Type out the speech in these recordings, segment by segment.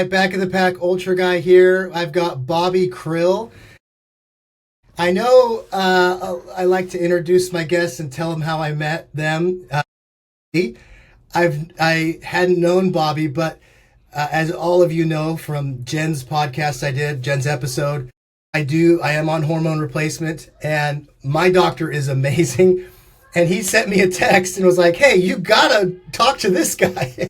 guy, back of the pack ultra guy here. I've got Bobby Krill. I know I like to introduce my guests and tell them how I met them. I hadn't known Bobby, but as all of you know from Jen's podcast Jen's episode, I am on hormone replacement, and my doctor is amazing. And he sent me a text and was like, hey, you gotta talk to this guy.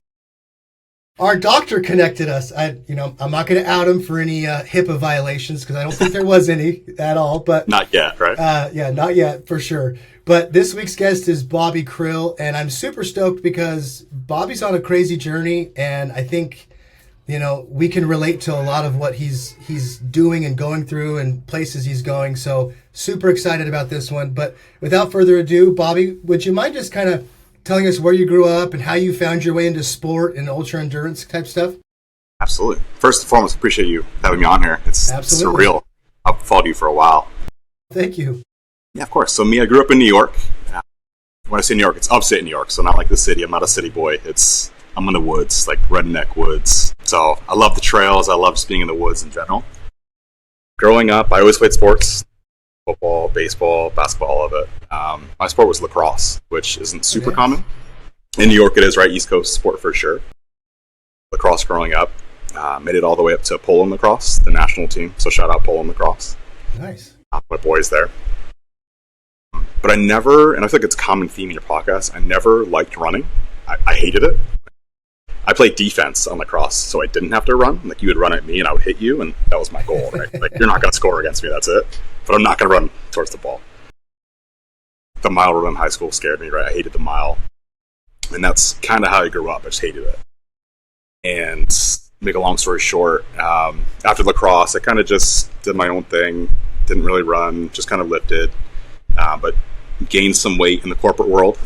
Our doctor connected us. I'm not going to out him for any HIPAA violations because I don't think there was any at all. But not yet, right? Yeah, not yet for sure. But this week's guest is Bobby Krill, and I'm super stoked because Bobby's on a crazy journey, and I think we can relate to a lot of what he's doing and going through and places he's going. So super excited about this one. But without further ado, Bobby, would you mind just kind of telling us where you grew up and how you found your way into sport and ultra endurance type stuff? Absolutely. First and foremost, appreciate you having me on here. It's surreal. I've followed you for a while. Thank you. Yeah, of course. So I grew up in New York. When I say New York, it's upstate New York, so not like the city. I'm not a city boy. I'm in the woods, like redneck woods. So I love the trails. I love just being in the woods in general. Growing up, I always played sports. Football, baseball, basketball, all of it. My sport was lacrosse, which isn't super common. In New York it is, right? East Coast sport for sure. Lacrosse growing up. Made it all the way up to polo lacrosse, the national team. So shout out polo lacrosse. Nice. My boys there. But I never, and I feel like it's a common theme in your podcast, I never liked running. I hated it. I played defense on lacrosse, so I didn't have to run. Like, you would run at me and I would hit you, and that was my goal, right? Like, you're not going to score against me, that's it. But I'm not going to run towards the ball. The mile run in high school scared me, right? I hated the mile. And that's kind of how I grew up. I just hated it. And make a long story short, after lacrosse, I kind of just did my own thing. Didn't really run, just kind of lifted. But gained some weight in the corporate world.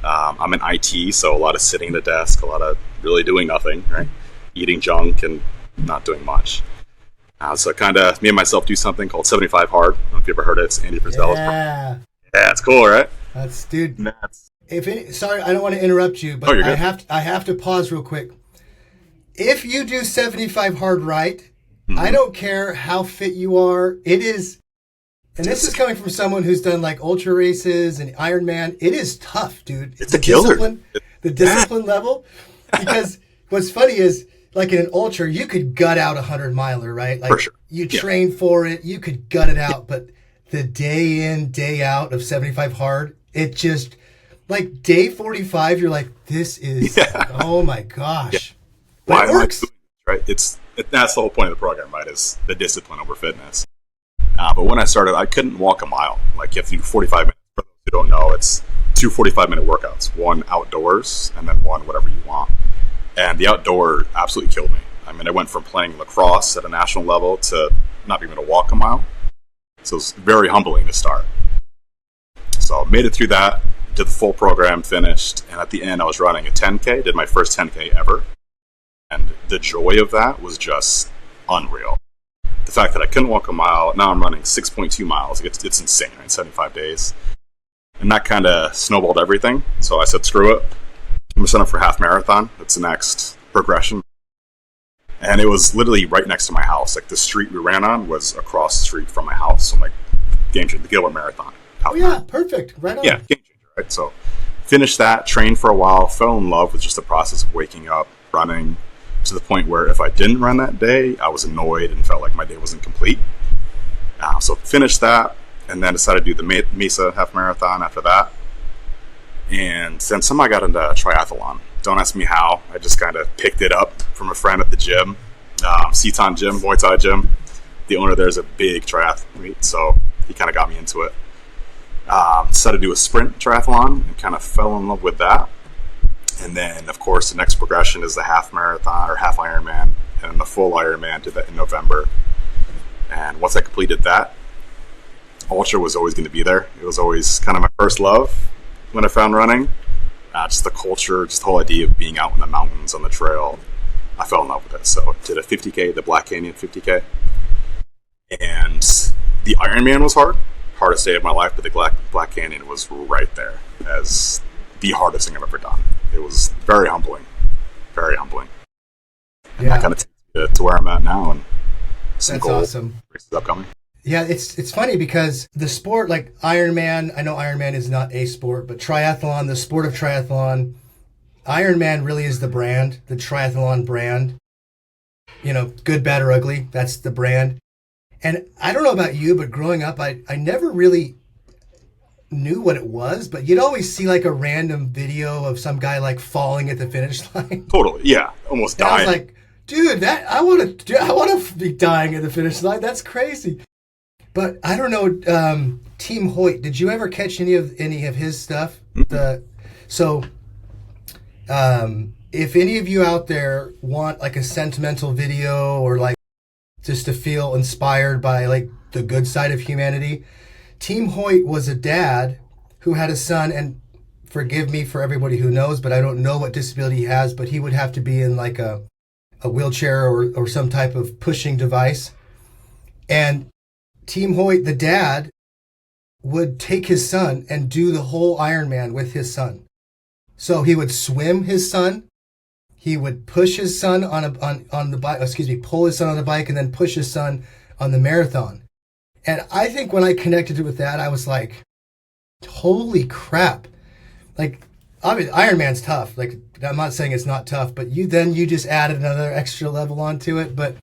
I'm in IT, so a lot of sitting at a desk, a lot of really doing nothing, right? Eating junk and not doing much. So kind of me and myself do something called 75 Hard. I don't know if you ever heard it. It's Andy Frizzell's. Yeah, it's cool, right? That's dude. Sorry, I don't want to interrupt you, but I have to pause real quick. If you do 75 Hard right, I don't care how fit you are. It is. And this is coming from someone who's done like ultra races and Ironman. It is tough, dude. It's a killer. The discipline level. Because what's funny is, like in an ultra, you could gut out 100-miler, right? Like, for sure. You train for it, you could gut it out. But the day in, day out of 75 Hard, it just, like day 45, you're like, this is, oh my gosh. Yeah. But it works. Right? That's the whole point of the program, right? Is the discipline over fitness. But when I started, I couldn't walk a mile. Like, you have to do 45 minutes. For those who don't know, it's 2 45-minute workouts. One outdoors, and then one whatever you want. And the outdoor absolutely killed me. I mean, I went from playing lacrosse at a national level to not being able to walk a mile. So it was very humbling to start. So I made it through that, did the full program, finished. And at the end, I was running a 10K, did my first 10K ever. And the joy of that was just unreal. The fact that I couldn't walk a mile, now I'm running 6.2 miles. It's insane, right? 75 days. And that kind of snowballed everything. So I said, screw it. I'm going to sign up for half marathon. That's the next progression. And it was literally right next to my house. Like, the street we ran on was across the street from my house. So I'm like, game changer, the Gilbert Marathon. Perfect. Right on. Yeah, game changer, right? So finished that, trained for a while, fell in love with just the process of waking up, running, to the point where if I didn't run that day, I was annoyed and felt like my day wasn't complete. So finished that, and then decided to do the Mesa half marathon after that. And then somehow I got into triathlon. Don't ask me how. I just kind of picked it up from a friend at the gym, Seton Gym, Muay Thai gym. The owner there is a big triathlete, so he kind of got me into it. Decided to do a sprint triathlon and kind of fell in love with that. And then, of course, the next progression is the half marathon or half Ironman, and then the full Ironman. Did that in November. And once I completed that, ultra was always going to be there. It was always kind of my first love when I found running. Just the culture, just the whole idea of being out in the mountains on the trail. I fell in love with it. So did a 50K, the Black Canyon 50K. And the Ironman was hardest day of my life, but the Black Canyon was right there as the hardest thing I've ever done. It was very humbling. Very humbling. And that kind of takes me to where I'm at now, and some That's cool awesome. races upcoming. Yeah, it's funny because the sport, like Ironman, I know Ironman is not a sport, but triathlon, the sport of triathlon, Ironman really is the brand, the triathlon brand. Good, bad, or ugly, that's the brand. And I don't know about you, but growing up, I never really knew what it was, but you'd always see like a random video of some guy like falling at the finish line. Totally, yeah, almost And I dying. was like, dude, I want to be dying at the finish line. That's crazy. But I don't know, Team Hoyt. Did you ever catch any of his stuff? If any of you out there want like a sentimental video or like just to feel inspired by like the good side of humanity, Team Hoyt was a dad who had a son, and forgive me for everybody who knows, but I don't know what disability he has, but he would have to be in like a wheelchair or some type of pushing device. And Team Hoyt, the dad, would take his son and do the whole Ironman with his son. So he would swim his son, he would push his son on the bike, pull his son on the bike, and then push his son on the marathon. And I think when I connected with that, I was like, holy crap. Like, obviously, Ironman's tough. Like, I'm not saying it's not tough, but you just added another extra level onto it. But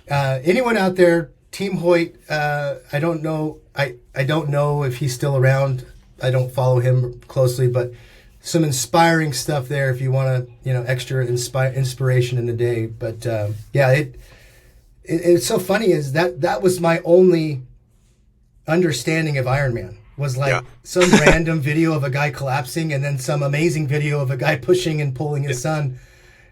anyone out there, Team Hoyt, I don't know. I don't know if he's still around. I don't follow him closely, but some inspiring stuff there if you want to, extra inspiration in the day. But it's so funny is that was my only understanding of Ironman was like some random video of a guy collapsing and then some amazing video of a guy pushing and pulling his son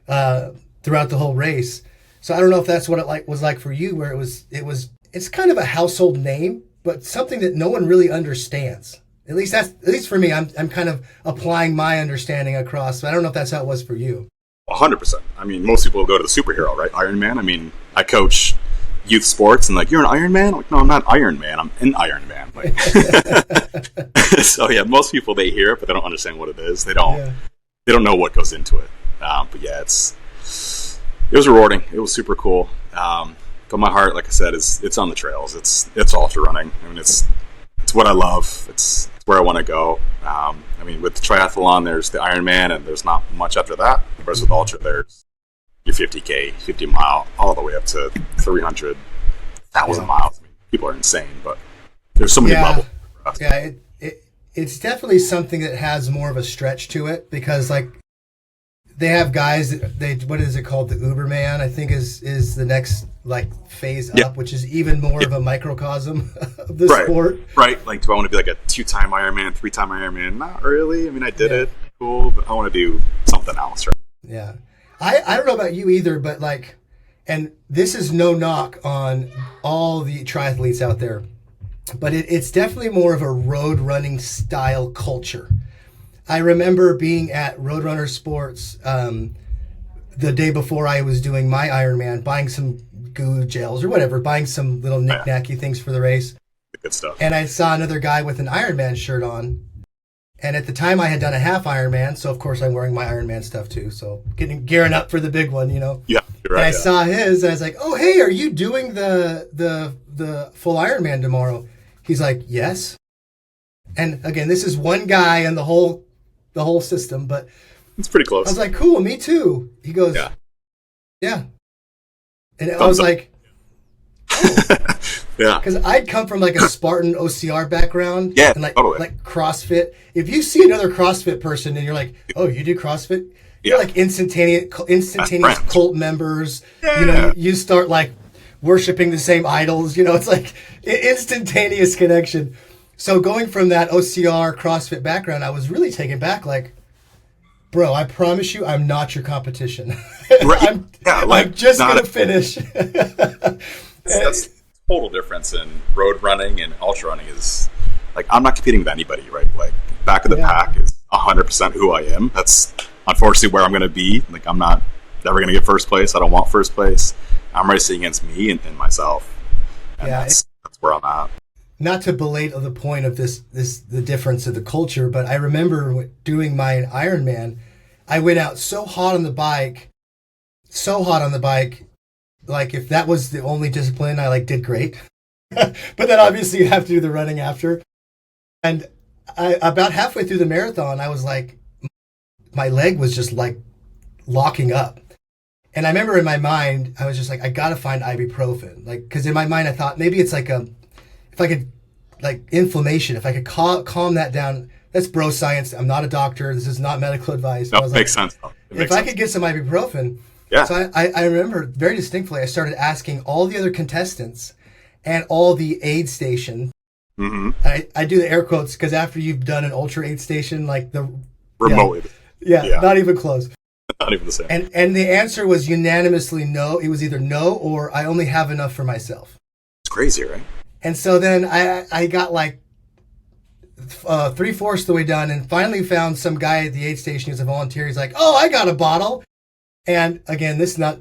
throughout the whole race. So I don't know if that's what it was like for you, where it's kind of a household name, but something that no one really understands. At least for me, I'm kind of applying my understanding across. So I don't know if that's how it was for you. 100%. I mean, most people go to the superhero, right? Iron Man. I mean, I coach youth sports, and like, you're an Iron Man? I'm like, no, I'm not Iron Man. I'm an Iron Man. Like, so yeah, most people, they hear it, but they don't understand what it is. They don't know what goes into it. But yeah, it was rewarding. It was super cool. But my heart, like I said, it's on the trails. It's ultra running. I mean, it's what I love. It's where I want to go. I mean, with the triathlon, there's the Ironman, and there's not much after that. Whereas with ultra, there's your 50K, 50 mile, all the way up to 300,000 miles. I mean, people are insane, but there's so many levels. Yeah, it's definitely something that has more of a stretch to it, because like they have guys that what is it called? The Uberman, I think is the next like phase up, which is even more of a microcosm of the sport. Right. Like, do I want to be like a 2-time Ironman, 3-time Ironman? Not really. I mean, I did it. Cool. But I want to do something else, right? Yeah. I don't know about you either, but like, and this is no knock on all the triathletes out there, but it's definitely more of a road running style culture. I remember being at Roadrunner Sports the day before I was doing my Ironman, buying some goo gels or whatever, buying some little knick-knacky things for the race. Good stuff. And I saw another guy with an Ironman shirt on. And at the time I had done a half Ironman, so of course I'm wearing my Ironman stuff too. So gearing up for the big one, Yeah, you're right. And I saw his, and I was like, "Oh, hey, are you doing the full Ironman tomorrow?" He's like, "Yes." And again, this is one guy in the whole system, but it's pretty close. I was like, "Cool, me too." He goes, "Yeah." And I was like, yeah, because I'd come from like a Spartan OCR background, and like CrossFit. If you see another CrossFit person and you're like, "Oh, you do CrossFit?" You're like instantaneous cult members. Yeah. You start like worshiping the same idols. It's like instantaneous connection. So going from that OCR CrossFit background, I was really taken back. Like, bro, I promise you, I'm not your competition. Right. I'm just gonna finish. That's total difference in road running and ultra running. Is like, I'm not competing with anybody, right? Like, back of the pack is 100% who I am. That's unfortunately where I'm going to be. Like, I'm not ever going to get first place. I don't want first place. I'm racing against me and myself. And that's where I'm at. Not to belate the point of the difference of the culture, but I remember doing my Ironman. I went out so hot on the bike, like if that was the only discipline, I like did great. But then obviously you have to do the running after. And about halfway through the marathon, I was like, my leg was just like locking up. And I remember in my mind, I was just like, I got to find ibuprofen. Like, because in my mind, I thought maybe it's like if I could, like inflammation, if I could calm that down. That's bro science. I'm not a doctor. This is not medical advice. No, I was makes like, sense. If I could get some ibuprofen. Yeah. So I remember very distinctly, I started asking all the other contestants and all the aid station. Mm-hmm. I do the air quotes because after you've done an ultra aid station, like the remotely. Yeah, not even close. Not even the same. And the answer was unanimously no. It was either no or I only have enough for myself. It's crazy, right? And so then I got like 3/4 the way done and finally found some guy at the aid station who's a volunteer. He's like, oh, I got a bottle. And again, this is not,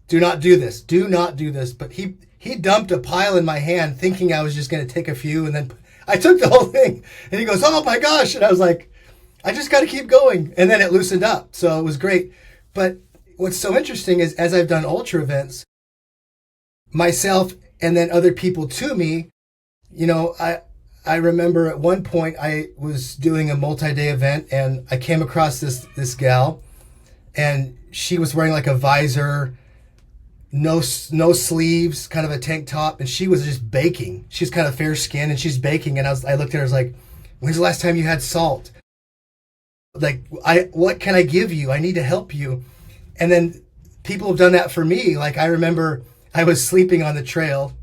do not do this. Do not do this. But he dumped a pile in my hand thinking I was just going to take a few. And then I took the whole thing and he goes, oh my gosh. And I was like, I just got to keep going. And then it loosened up. So it was great. But what's so interesting is as I've done ultra events, myself and then other people to me, you know, I remember at one point I was doing a multi-day event and I came across this gal and she was wearing like a visor, no sleeves, kind of a tank top, and she was just baking. She's kind of fair skinned and she's baking. And I looked at her, I was like, when's the last time you had salt? Like, what can I give you? I need to help you. And then people have done that for me. Like I remember I was sleeping on the trail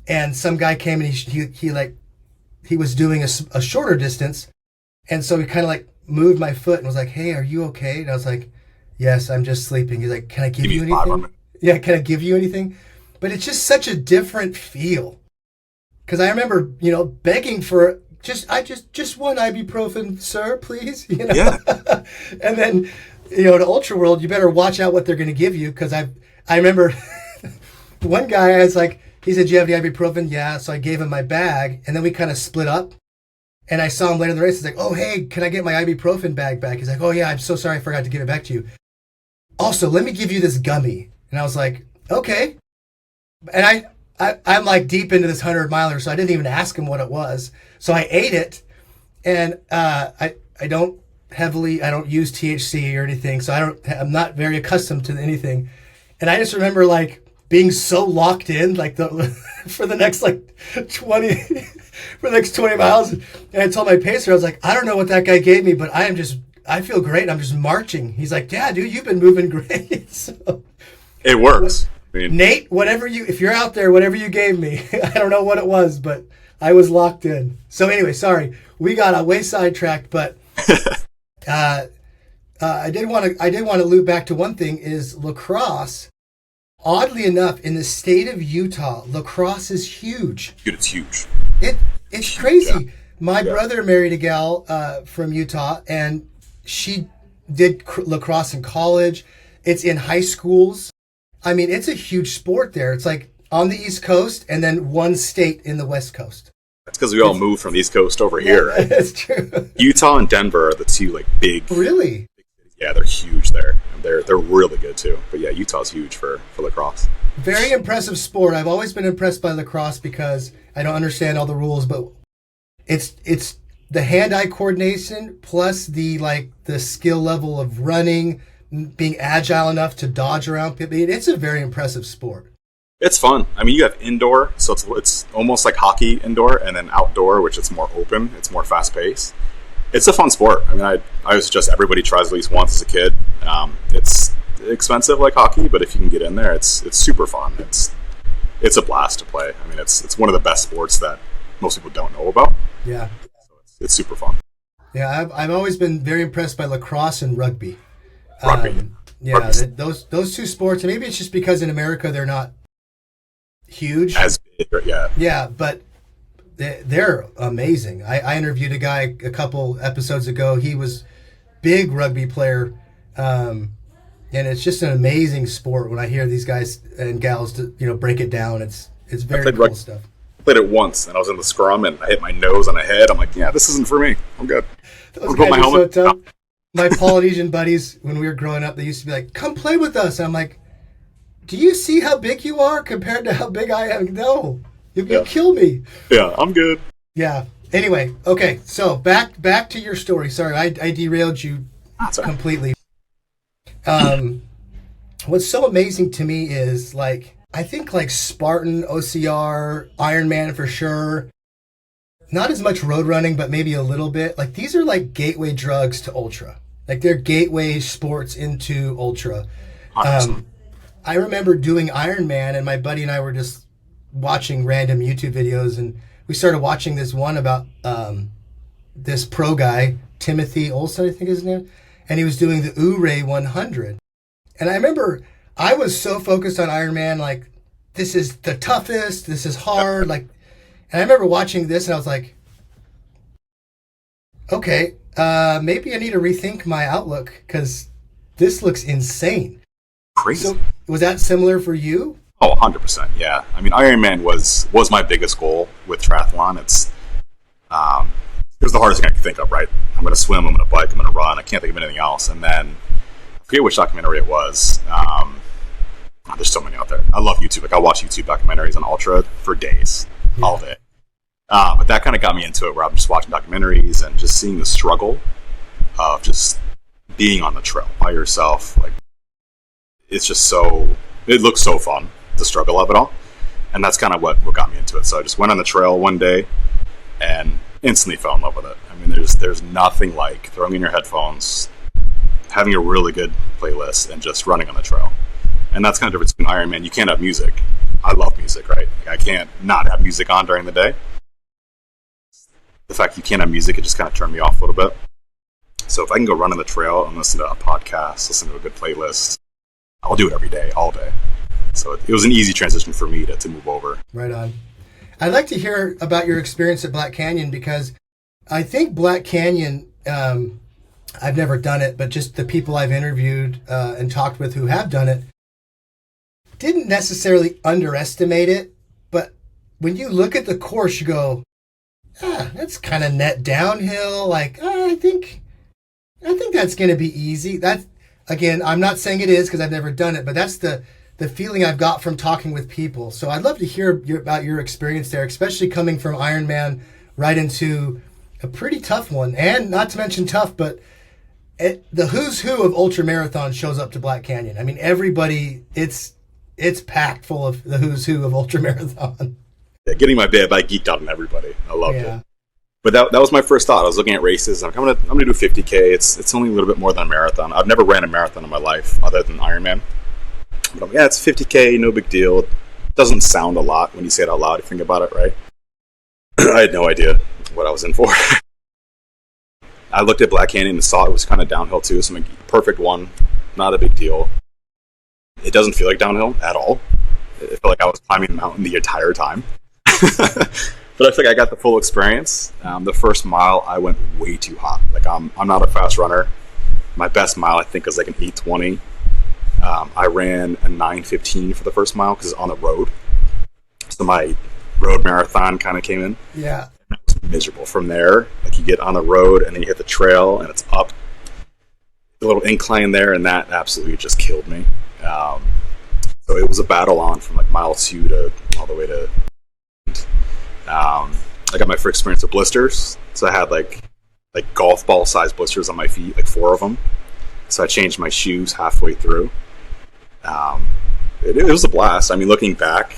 and some guy came and he was doing a shorter distance. And so he kind of like moved my foot and was like, hey, are you okay? And I was like, yes, I'm just sleeping. He's like, can I give you anything? Yeah, can I give you anything? But it's just such a different feel. Because I remember, you know, begging for just one ibuprofen, sir, please. You know? Yeah. And then, you know, to Ultra World, you better watch out what they're going to give you. Because I remember one guy, I was like, he said, do you have any ibuprofen? Yeah. So I gave him my bag and then we kind of split up. And I saw him later in the race. He's like, oh, hey, can I get my ibuprofen bag back? He's like, oh, yeah, I'm so sorry. I forgot to give it back to you. Also, let me give you this gummy. And I was like, okay. And I'm like deep into this 100-miler, so I didn't even ask him what it was. So I ate it. And I don't use THC or anything. So I'm not very accustomed to anything. And I just remember like being so locked in, like for the next like 20 for the next 20 miles. And I told my pacer, I was like, I don't know what that guy gave me, but I feel great. I'm just marching. He's like, yeah, dude, you've been moving great. So it works. I mean, Nate, if you're out there, whatever you gave me, I don't know what it was, but I was locked in. So anyway, sorry, we got way sidetracked, but I did want to loop back to one thing is lacrosse. Oddly enough, in the state of Utah, lacrosse is huge. Dude, it's huge. It's crazy. Yeah. My brother married a gal from Utah, and she did lacrosse in college. It's in high schools. I mean, it's a huge sport there. It's like on the East Coast and then one state in the West Coast. That's because we all moved from the East Coast over here, right? That's true. Utah and Denver are the two like big. Really? Yeah, they're huge there. They're really good too. But yeah, Utah's huge for lacrosse. Very impressive sport. I've always been impressed by lacrosse because I don't understand all the rules, but it's the hand-eye coordination plus the skill level of running, being agile enough to dodge around people. It's a very impressive sport. It's fun. I mean, you have indoor, so it's almost like hockey indoor, and then outdoor, which it's more open. It's more fast-paced. It's a fun sport. I mean, I would suggest everybody tries at least once as a kid. It's expensive like hockey, but if you can get in there, it's super fun. It's a blast to play. I mean, it's one of the best sports that most people don't know about. Yeah. So it's super fun. Yeah, I've always been very impressed by lacrosse and rugby. Rugby. Those two sports, and maybe it's just because in America they're not huge. As big, yeah. Yeah, but they're amazing. I interviewed a guy a couple episodes ago. He was big rugby player, and it's just an amazing sport. When I hear these guys and gals, break it down, it's very cool stuff. I played it once, and I was in the scrum, and I hit my nose on a head. I'm like, yeah, this isn't for me. I'm good. Those guys are so tough. My Polynesian buddies, when we were growing up, they used to be like, come play with us. And I'm like, do you see how big you are compared to how big I am? No, you Yeah. kill me. Yeah, I'm good. Yeah. Anyway, okay. So back to your story. Sorry, I derailed you That's all right. completely. What's so amazing to me is like I think like Spartan, OCR, Ironman for sure. Not as much road running, but maybe a little bit. Like these are like gateway drugs to ultra. Like they're gateway sports into ultra. 100%. I remember doing Ironman, and my buddy and I were just watching random YouTube videos, and we started watching this one about this pro guy, Timothy Olson, I think his name, and he was doing the Ouray 100. And I remember I was so focused on Ironman, like this is the toughest, this is hard, like. And I remember watching this, and I was like, okay, maybe I need to rethink my outlook because this looks insane. Crazy. So was that similar for you? Oh, 100%. Yeah. I mean, Ironman was my biggest goal with triathlon. It was the hardest thing I could think of, right? I'm going to swim, I'm going to bike, I'm going to run. I can't think of anything else. And then I forget which documentary it was. There's so many out there. I love YouTube. Like I watch YouTube documentaries on ultra for days, all day. But that kind of got me into it, where I'm just watching documentaries and just seeing the struggle of just being on the trail by yourself. Like it's just it looks so fun, the struggle of it all. And that's kind of what got me into it. So I just went on the trail one day and instantly fell in love with it. I mean, there's nothing like throwing in your headphones, having a really good playlist, and just running on the trail. And that's kind of the difference between Ironman. You can't have music. I love music, right? I can't not have music on during the day. The fact you can't have music, it just kind of turned me off a little bit. So if I can go run on the trail and listen to a podcast, listen to a good playlist, I'll do it every day, all day. So it was an easy transition for me to move over. Right on. I'd like to hear about your experience at Black Canyon, because I think Black Canyon, I've never done it, but just the people I've interviewed and talked with who have done it didn't necessarily underestimate it. But when you look at the course, you go, that's kind of net downhill. Like, I think that's going to be easy. That's, again, I'm not saying it is because I've never done it, but that's the feeling I've got from talking with people. So I'd love to hear about your experience there, especially coming from Ironman right into a pretty tough one. And not to mention tough, but the who's who of ultramarathon shows up to Black Canyon. I mean, everybody, it's packed full of the who's who of ultramarathon. Yeah, getting my bib, I geeked out on everybody. I loved it. But that was my first thought. I was looking at races. I'm gonna do 50K. It's only a little bit more than a marathon. I've never ran a marathon in my life other than Ironman. But I'm, it's 50K, no big deal. It doesn't sound a lot when you say it out loud. You think about it, right? I had no idea what I was in for. I looked at Black Canyon and saw it was kind of downhill too. So I'm like, perfect one, not a big deal. It doesn't feel like downhill at all. It felt like I was climbing the mountain the entire time. But I feel like I got the full experience. The first mile, I went way too hot. Like I'm not a fast runner. My best mile, I think, is like an 8:20. I ran a 9:15 for the first mile because it's on the road. So my road marathon kind of came in. Yeah. And that was miserable. From there, like you get on the road and then you hit the trail and it's up a little incline there, and that absolutely just killed me. So it was a battle on from like mile 2 to all the way to. I got my first experience with blisters. So I had like golf ball sized blisters on my feet, like 4 of them. So I changed my shoes halfway through. It was a blast. I mean, looking back,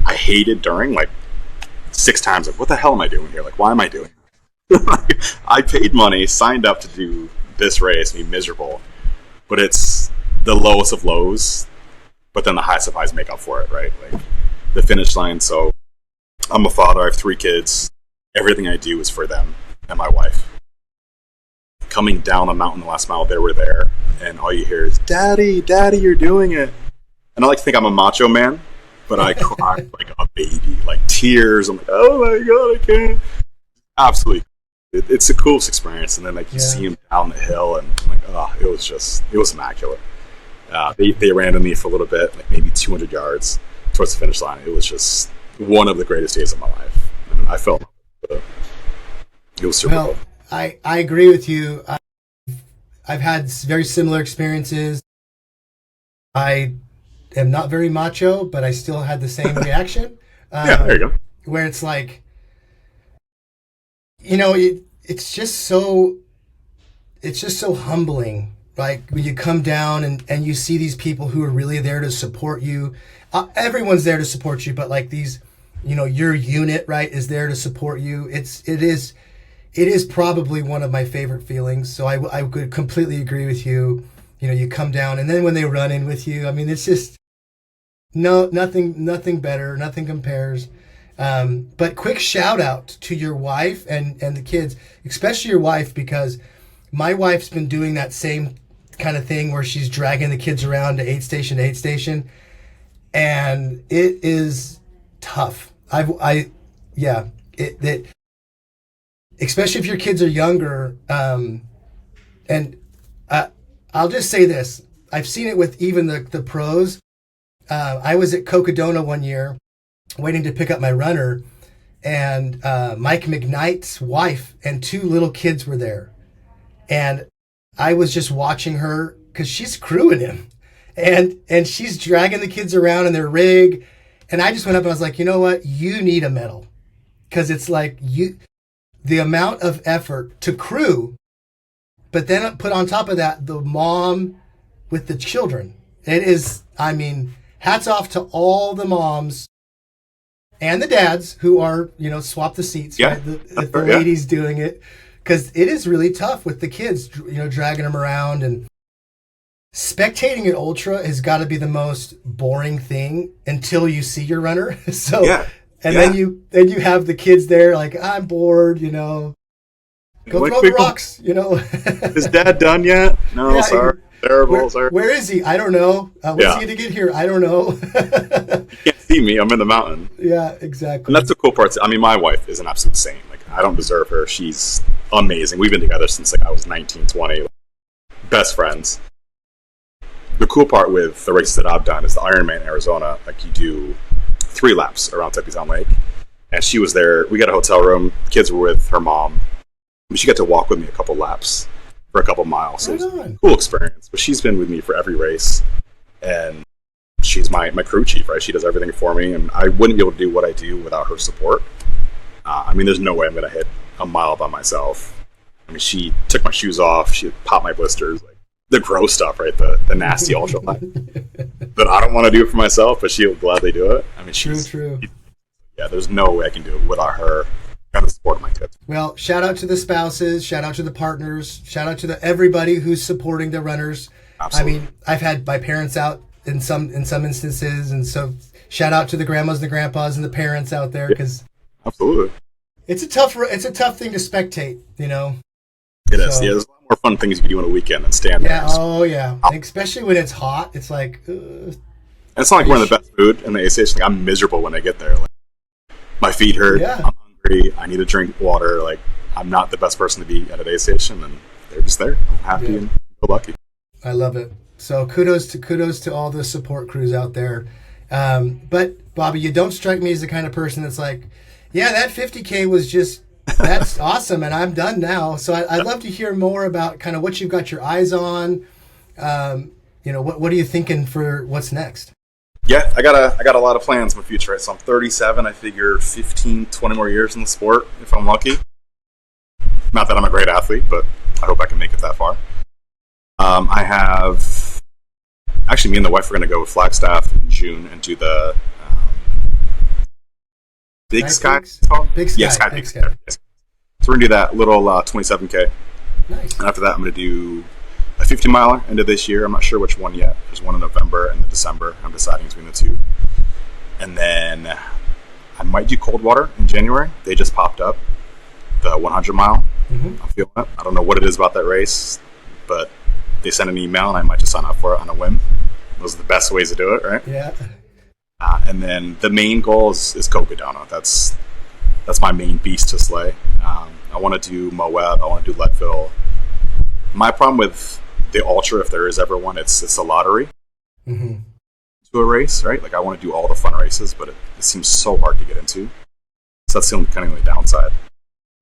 I hated during like 6 times. Like, what the hell am I doing here? Like, why am I doing it? I paid money, signed up to do this race, and be miserable. But it's the lowest of lows, but then the highest of highs make up for it, right? Like the finish line. So I'm a father. I have 3 kids. Everything I do is for them and my wife. Coming down the mountain the last mile, they were there, and all you hear is, "Daddy, Daddy, you're doing it." And I like to think I'm a macho man, but I cried like a baby, like tears. I'm like, "Oh my god, I can't!" Absolutely, it's the coolest experience. And then like you see him down the hill, and I'm like, oh, it was immaculate. They ran to me for a little bit, like maybe 200 yards towards the finish line. It was just one of the greatest days of my life. I mean, I felt it was super cool. I agree with you. I've had very similar experiences. I am not very macho, but I still had the same reaction. Yeah, there you go. Where it's like, you know, it's just so humbling. Like when you come down and you see these people who are really there to support you. Everyone's there to support you, but like these, you know, your unit, right, is there to support you. It is probably one of my favorite feelings. So I could completely agree with you. You know, you come down and then when they run in with you, I mean, it's just nothing better, nothing compares. But quick shout out to your wife and the kids, especially your wife, because my wife's been doing that same kind of thing where she's dragging the kids around to aid station, and it is tough. Especially if your kids are younger. And I'll just say this: I've seen it with even the pros. I was at Cocodona one year, waiting to pick up my runner, and Mike McKnight's wife and 2 little kids were there. And I was just watching her because she's crewing him, and she's dragging the kids around in their rig. And I just went up and I was like, you know what? You need a medal, because it's like the amount of effort to crew, but then put on top of that the mom with the children. It is, I mean, hats off to all the moms and the dads who are, you know, swap the seats. Yeah, right? The ladies doing it. Because it is really tough with the kids, you know, dragging them around. And spectating at ultra has got to be the most boring thing until you see your runner. Then you have the kids there like, I'm bored, you know. Go throw the rocks, you know. Is Dad done yet? No, sorry. Terrible, sorry. Where is he? I don't know. What's he going to get here? I don't know. You can't see me. I'm in the mountain. Yeah, exactly. And that's the cool part. I mean, my wife is an absolute saint. Like, I don't deserve her. She's amazing. We've been together since like I was 19, 20. Best friends. The cool part with the races that I've done is the Ironman in Arizona. Like, you do 3 laps around Tepetan Lake. And she was there. We got a hotel room. Kids were with her mom. She got to walk with me a couple laps for a couple miles. So it was a cool experience. But she's been with me for every race. And she's my crew chief, right? She does everything for me. And I wouldn't be able to do what I do without her support. I mean, there's no way I'm going to hit a mile by myself. I mean, she took my shoes off. She popped my blisters. Like, the gross stuff, right? The nasty ultra life that I don't want to do for myself, but she'll gladly do it. I mean, true. Yeah, there's no way I can do it without her and the support of my kids. Well, shout out to the spouses, shout out to the partners, shout out to everybody who's supporting the runners. Absolutely. I mean, I've had my parents out in some instances, and so shout out to the grandmas and the grandpas and the parents out there, because absolutely, it's a tough thing to spectate, you know. It is. Yeah, there's a lot more fun things you can do on a weekend than stand there. Yeah. Oh yeah. Especially when it's hot, it's like. It's not like we're in the best mood in the aid station. Like, I'm miserable when I get there. Like, my feet hurt. Yeah. I'm hungry. I need to drink water. Like, I'm not the best person to be at an aid station, and they're just there. I'm happy and feel lucky. I love it. So kudos to all the support crews out there. But Bobby, you don't strike me as the kind of person that's like, yeah, that 50K was just. That's awesome, and I'm done now. So I'd love to hear more about kind of what you've got your eyes on. You know, what are you thinking for what's next? Yeah, I got a lot of plans in the future. Right? So I'm 37. I figure 15, 20 more years in the sport if I'm lucky. Not that I'm a great athlete, but I hope I can make it that far. I have actually me and the wife are going to go with Flagstaff in June and do the Big Sky. Big Sky. Yes, Big Sky. Yes. So we're going to do that little 27K. Nice. And after that, I'm going to do a 50-miler end of this year. I'm not sure which one yet. There's one in November and December. I'm deciding between the two. And then I might do Coldwater in January. They just popped up the 100-mile. Mm-hmm. I'm feeling it. I don't know what it is about that race, but they sent an email, and I might just sign up for it on a whim. Those are the best ways to do it, right? Yeah. And then the main goal is Cocodona. That's my main beast to slay. I want to do Moab. I want to do Leadville. My problem with the ultra, if there is ever one, it's a lottery to a race, right? Like, I want to do all the fun races, but it seems so hard to get into. So that's the only kind of downside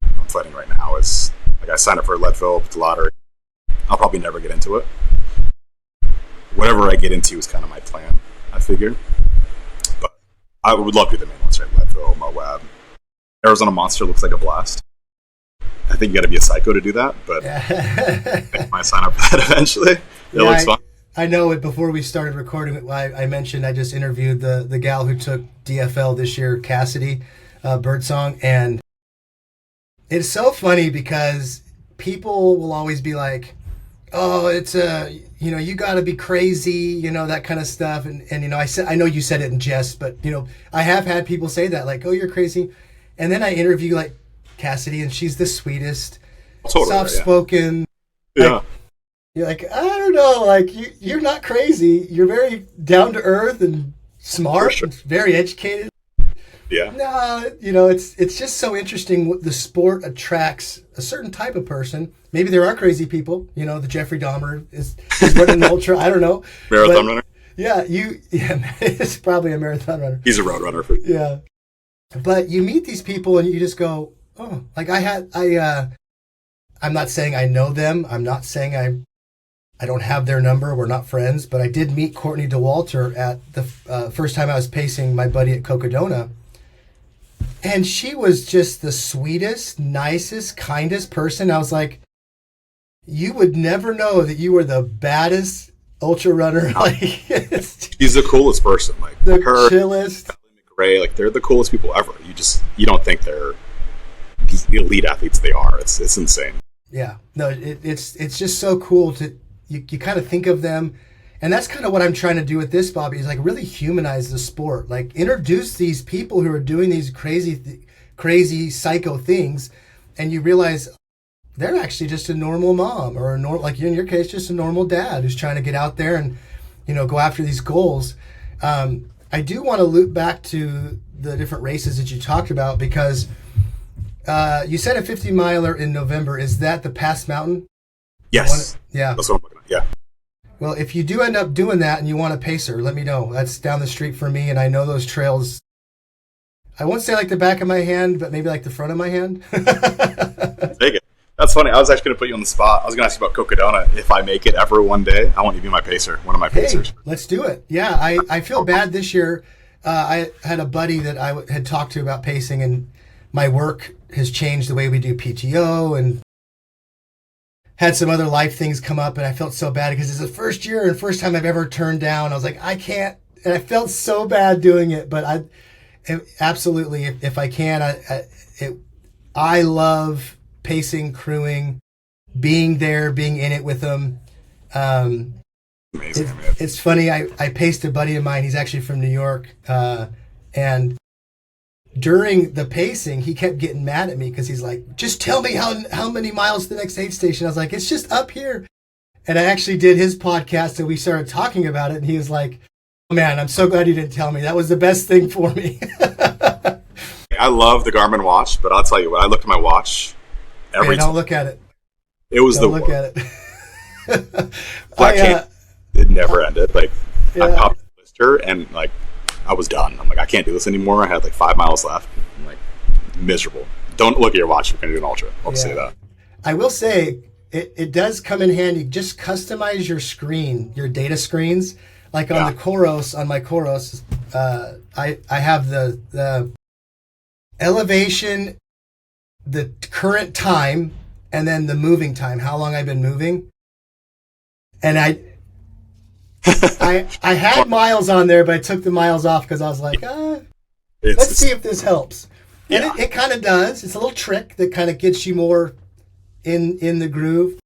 I'm fighting right now. Is like, I signed up for Leadville, but the lottery, I'll probably never get into it. Whatever I get into is kind of my plan. I figure. But I would love to do the main ones, right? Leadville, Moab. Arizona Monster looks like a blast. I think you got to be a psycho to do that, but I might sign up for that eventually. It looks fun. I know it. Before we started recording, I mentioned I just interviewed the gal who took DFL this year, Cassidy Birdsong, and it's so funny because people will always be like, "Oh, it's you got to be crazy," that kind of stuff. And I know you said it in jest, but I have had people say that, like, "Oh, you're crazy," and then I interview like Cassidy, and she's the sweetest, soft-spoken. Yeah. Like, you're like, I don't know, like you're not crazy. You're very down to earth and smart, and very educated. Yeah. No, it's just so interesting. The sport attracts a certain type of person. Maybe there are crazy people. The Jeffrey Dahmer is running an ultra. I don't know. Marathon runner. Yeah, it's probably a marathon runner. He's a road runner Yeah, but you meet these people and you just go, oh, like I'm not saying I know them. I'm not saying I don't have their number. We're not friends, but I did meet Courtney DeWalter at the first time I was pacing my buddy at Cocodona. And she was just the sweetest, nicest, kindest person. I was like, you would never know that you were the baddest ultra runner. Like, she's the coolest person. Like the chillest. McRae, like they're the coolest people ever. You don't think they're the elite athletes they are. It's insane. Yeah, no, it's just so cool to you kind of think of them. And that's kind of what I'm trying to do with this, Bobby, is like really humanize the sport. Like introduce these people who are doing these crazy psycho things, and you realize they're actually just a normal mom or like in your case, just a normal dad who's trying to get out there and, go after these goals. I do want to loop back to the different races that you talked about because you said a 50 miler in November. Is that the Pass Mountain? Yes. Yeah. That's what I'm looking at. Yeah. Well, if you do end up doing that and you want a pacer, let me know. That's down the street for me, and I know those trails. I won't say like the back of my hand, but maybe like the front of my hand. Take it. That's funny. I was actually going to put you on the spot. I was going to ask you about Cocodona. If I make it ever one day, I want you to be my pacer, one of my pacers. Hey, let's do it. Yeah, I feel bad this year. I had a buddy that I had talked to about pacing, and my work has changed the way we do PTO and had some other life things come up, and I felt so bad because it's the first year and first time I've ever turned down. I was like, I can't, and I felt so bad doing it, but absolutely, if I can, I love pacing, crewing, being there, being in it with them. Amazing. It's funny. I paced a buddy of mine. He's actually from New York, and during the pacing, he kept getting mad at me because he's like, just tell me how many miles to the next aid station. I was like, it's just up here. And I actually did his podcast and we started talking about it. And he was like, oh, man, I'm so glad you didn't tell me. That was the best thing for me. I love the Garmin watch, but I'll tell you what, I looked at my watch every time. Don't look at it. It was don't look at it. It never ended. Like, I popped the blister and like, I was done. I'm like, I can't do this anymore. I had like 5 miles left. I'm like, miserable. Don't look at your watch if you're going to do an ultra. I'll say that. I will say, it does come in handy. Just customize your screen, your data screens. Like on the Coros, on my Coros, I have the elevation, the current time, and then the moving time, how long I've been moving. And I had miles on there, but I took the miles off because I was like, let's see if this helps. And it kind of does. It's a little trick that kind of gets you more in the groove.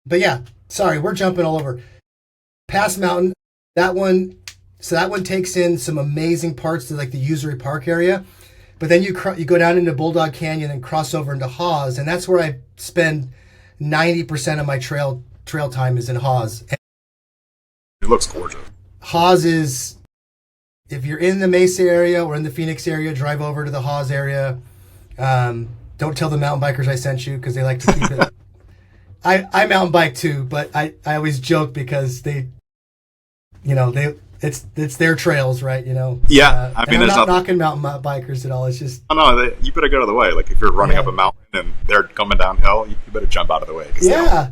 But yeah, sorry, we're jumping all over. Pass Mountain, that one takes in some amazing parts to like the Usury Park area. But then you go down into Bulldog Canyon and cross over into Hawes, and that's where I spend 90% of my trail time is in Hawes. It looks gorgeous. Hawes is, if you're in the Mesa area or in the Phoenix area, drive over to the Hawes area. Don't tell the mountain bikers I sent you because they like to keep it. I mountain bike too, but I always joke because it's their trails, right? Yeah, I mean, I'm not knocking mountain bikers at all. It's just you better get out of the way. Like if you're running up a mountain and they're coming downhill, you better jump out of the way. Yeah,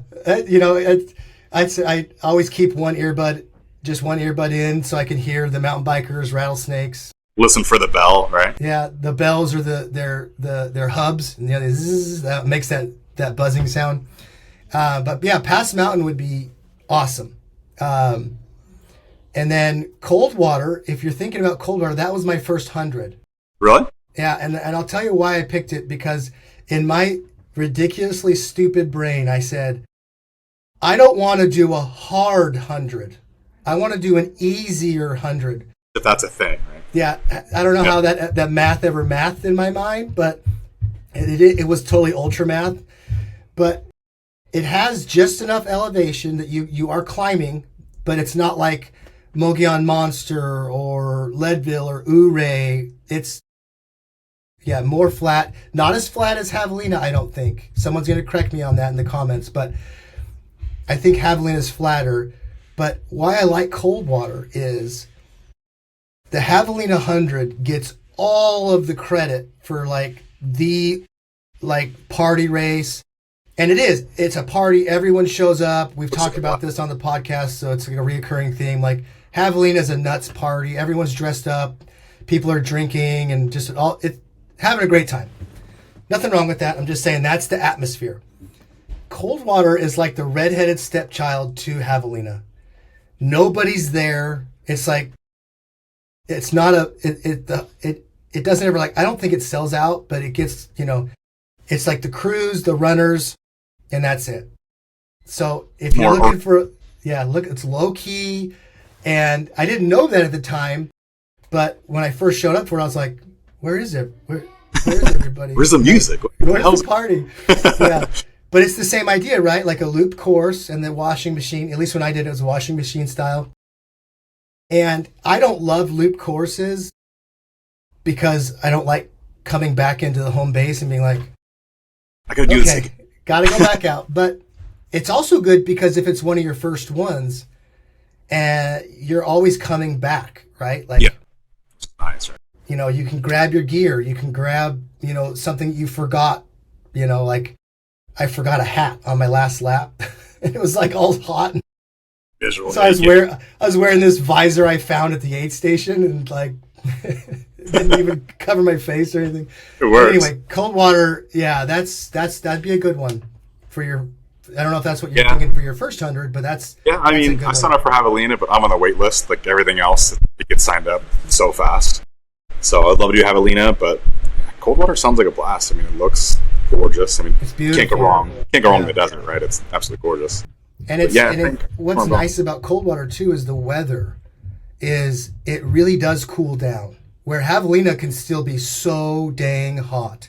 I always keep one earbud just one earbud in so I can hear the mountain bikers, rattlesnakes. Listen for the bell, right? Yeah, the bells are their hubs, and the zzz, that makes that buzzing sound. But yeah, Pass Mountain would be awesome. And then Coldwater, if you're thinking about Coldwater, that was my first 100. Really? Yeah, and I'll tell you why I picked it, because in my ridiculously stupid brain, I said, I don't want to do a hard 100. I want to do an easier 100. If that's a thing, right? Yeah, I don't know how that math ever mathed in my mind, but it was totally ultra math. But it has just enough elevation that you are climbing, but it's not like Mogollon Monster or Leadville or Ouray. It's more flat. Not as flat as Javelina, I don't think. Someone's going to correct me on that in the comments, but I think Javelina is flatter. But why I like Coldwater is the Javelina 100 gets all of the credit for the party race. And it's a party. Everyone shows up. We've talked about this on the podcast, so it's like a reoccurring theme. Like Javelina is a nuts party. Everyone's dressed up. People are drinking and just having a great time. Nothing wrong with that. I'm just saying that's the atmosphere. Coldwater is like the redheaded stepchild to Javelina. Nobody's there. It's like, it's not it doesn't ever I don't think it sells out, but it gets, it's like the crews, the runners, and that's it. So if you're looking for, it's low key. And I didn't know that at the time, but when I first showed up for it, I was like, where is it? Where is everybody? Where's the music? Where's the party? Yeah. But it's the same idea, right? Like a loop course and the washing machine. At least when I did it, was washing machine style. And I don't love loop courses because I don't like coming back into the home base and being like, I gotta do this again. Gotta go back out. But it's also good because if it's one of your first ones, and you're always coming back, right? Like, nice, right? You can grab your gear. You can grab, something you forgot. Like I forgot a hat on my last lap. It was like all hot. Visual. So I was wearing this visor I found at the aid station and didn't even cover my face or anything. It works. But anyway, Coldwater, that'd be a good one for your. I don't know if that's what you're thinking for your first 100, but that's. Yeah, I signed up for Javelina, but I'm on the wait list. Like everything else, it gets signed up so fast. So I'd love to do Javelina, but Coldwater sounds like a blast. It looks gorgeous. It's beautiful. Can't go wrong. Can't go wrong in the desert, right? It's absolutely gorgeous. And what's nice about Coldwater too is the weather. It really does cool down. Where Javelina can still be so dang hot.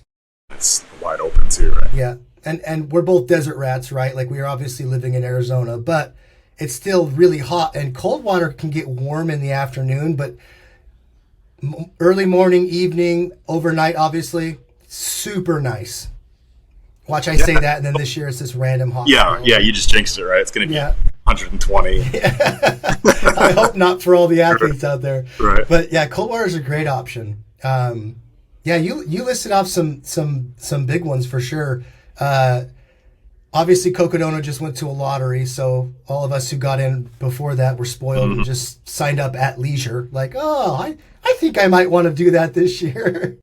It's wide open too, right? Yeah, and we're both desert rats, right? Like we are obviously living in Arizona, but it's still really hot. And Coldwater can get warm in the afternoon, but early morning, evening, overnight, obviously, super nice. Watch I say that, and then this year it's this random hot. Yeah, you just jinxed it, right? It's going to be 120. I hope not for all the athletes out there. Right. But yeah, Coldwater is a great option. You listed off some big ones for sure. Obviously, Cocodona just went to a lottery, so all of us who got in before that were spoiled and just signed up at leisure. Like, I think I might want to do that this year.